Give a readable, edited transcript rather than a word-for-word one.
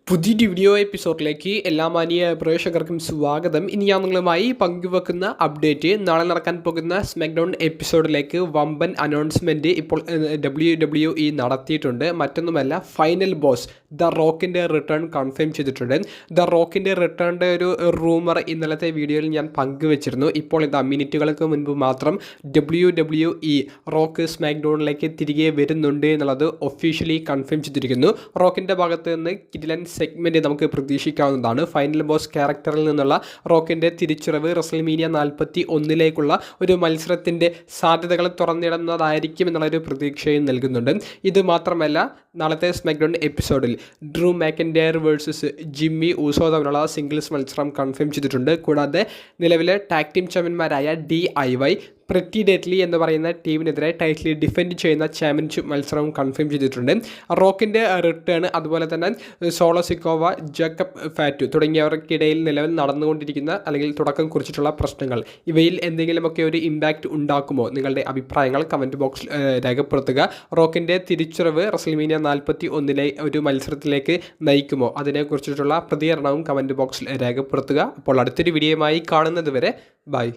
പുതിയൊരു വീഡിയോ എപ്പിസോഡിലേക്ക് എല്ലാ മാന്യ പ്രേക്ഷകർക്കും സ്വാഗതം. ഇനി ഞാൻ നിങ്ങളുമായി പങ്കുവെക്കുന്ന അപ്ഡേറ്റ്, നാളെ നടക്കാൻ പോകുന്ന സ്മാക്ഡൗൺ എപ്പിസോഡിലേക്ക് വമ്പൻ അനൗൺസ്മെൻറ്റ് ഇപ്പോൾ WWE നടത്തിയിട്ടുണ്ട്. മറ്റൊന്നുമല്ല, ഫൈനൽ ബോസ് ദ റോക്കിൻ്റെ റിട്ടേൺ കൺഫേം ചെയ്തിട്ടുണ്ട്. ദ റോക്കിൻ്റെ റിട്ടേണിൻ്റെ ഒരു റൂമർ ഇന്നലത്തെ വീഡിയോയിൽ ഞാൻ പങ്കുവെച്ചിരുന്നു. ഇപ്പോൾ ഇതാ മിനിറ്റുകൾക്ക് മുൻപ് മാത്രം WWE റോക്ക് സ്മാക്ഡൗണിലേക്ക് തിരികെ വരുന്നുണ്ട് എന്നുള്ളത് ഒഫീഷ്യലി കൺഫേം ചെയ്തിരിക്കുന്നു. റോക്കിൻ്റെ ഭാഗത്ത് നിന്ന് കിടിലൻ സെഗ്മെൻറ്റ് നമുക്ക് പ്രതീക്ഷിക്കാവുന്നതാണ്. ഫൈനൽ ബോസ് ക്യാരക്ടറിൽ നിന്നുള്ള റോക്കിൻ്റെ തിരിച്ചുവരവ് റെസ്ൽമേനിയ 41 ഒരു മത്സരത്തിൻ്റെ സാധ്യതകൾ തുറന്നിടുന്നതായിരിക്കും എന്നുള്ളൊരു പ്രതീക്ഷയും നൽകുന്നുണ്ട്. ഇത് മാത്രമല്ല, നാളത്തെ സ്മാക്ഡൗൺ എപ്പിസോഡിൽ ഡ്രൂ മാക്കിൻറ്റയർ വേഴ്സസ് ജിമ്മി ഊസോ തമ്മിലുള്ള സിംഗിൾസ് മത്സരം കൺഫേം ചെയ്തിട്ടുണ്ട്. കൂടാതെ നിലവിലെ ടാഗ് ടീം ചാമ്പ്യന്മാരായ DIY പ്രിറ്റി ഡെഡ്ലി എന്ന് പറയുന്ന ടീമിനെതിരെ ടൈറ്റിൽ ഡിഫെൻഡ് ചെയ്യുന്ന ചാമ്പ്യൻഷിപ്പ് മത്സരവും കൺഫേം ചെയ്തിട്ടുണ്ട്. റോക്കിൻ്റെ റിട്ടേൺ, അതുപോലെ തന്നെ സോളോ സിക്കോവ, ജേക്കബ് ഫാറ്റു തുടങ്ങിയവർക്കിടയിൽ നിലവിൽ നടന്നുകൊണ്ടിരിക്കുന്ന അല്ലെങ്കിൽ തുടക്കം കുറിച്ചിട്ടുള്ള പ്രശ്നങ്ങൾ, ഇവയിൽ എന്തെങ്കിലുമൊക്കെ ഒരു ഇമ്പാക്റ്റ് ഉണ്ടാക്കുമോ? നിങ്ങളുടെ അഭിപ്രായങ്ങൾ കമൻറ്റ് ബോക്സിൽ രേഖപ്പെടുത്തുക. റോക്കിൻ്റെ തിരിച്ചുവരവ് റെസ്ൽമേനിയ 41 ഒരു മത്സരത്തിലേക്ക് നയിക്കുമോ? അതിനെക്കുറിച്ചിട്ടുള്ള പ്രതികരണവും കമൻറ്റ് ബോക്സിൽ രേഖപ്പെടുത്തുക. അപ്പോൾ അടുത്തൊരു വീഡിയോയുമായി കാണുന്നത് വരെ ബൈ.